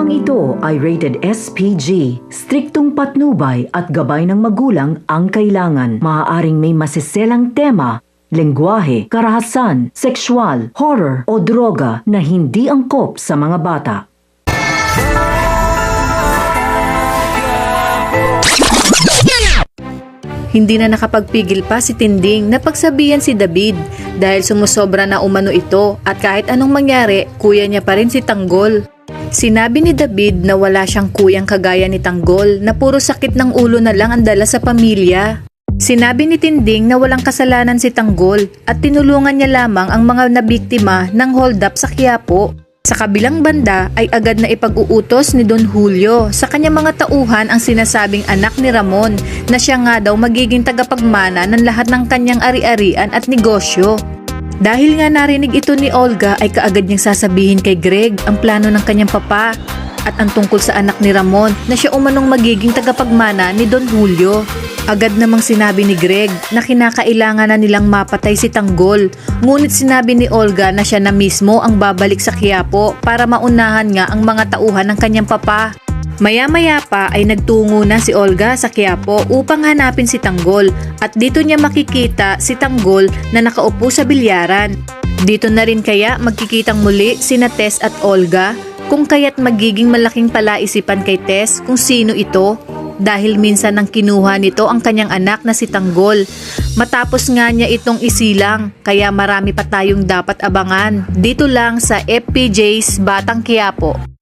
Programang ito ay rated SPG. Striktong patnubay at gabay ng magulang ang kailangan. Maaaring may masiselang tema, lengguwahe, karahasan, sexual, horror o droga na hindi angkop sa mga bata. Hindi na nakapagpigil pa si Tinding na pagsabihan si David dahil sumusobra na umano ito at kahit anong mangyari, kuya niya pa rin si Tanggol. Sinabi ni David na wala siyang kuyang kagaya ni Tanggol na puro sakit ng ulo na lang ang dala sa pamilya. Sinabi ni Tinding na walang kasalanan si Tanggol at tinulungan niya lamang ang mga nabiktima ng hold up sa Quiapo. Sa kabilang banda ay agad na ipag-uutos ni Don Julio sa kanyang mga tauhan ang sinasabing anak ni Ramon na siya nga daw magiging tagapagmana ng lahat ng kanyang ari-arian at negosyo. Dahil nga narinig ito ni Olga ay kaagad niyang sasabihin kay Greg ang plano ng kanyang papa at ang tungkol sa anak ni Ramon na siya umanong magiging tagapagmana ni Don Julio. Agad namang sinabi ni Greg na kinakailangan na nilang mapatay si Tanggol, ngunit sinabi ni Olga na siya na mismo ang babalik sa Quiapo para maunahan nga ang mga tauhan ng kanyang papa. Maya-maya pa ay nagtungo na si Olga sa Quiapo upang hanapin si Tanggol at dito niya makikita si Tanggol na nakaupo sa bilyaran. Dito na rin kaya magkikitang muli sina Tess at Olga, kung kaya't magiging malaking palaisipan kay Tess kung sino ito dahil minsan nang kinuha nito ang kanyang anak na si Tanggol. Matapos nga niya itong isilang, kaya marami pa tayong dapat abangan dito lang sa FPJ's Batang Quiapo.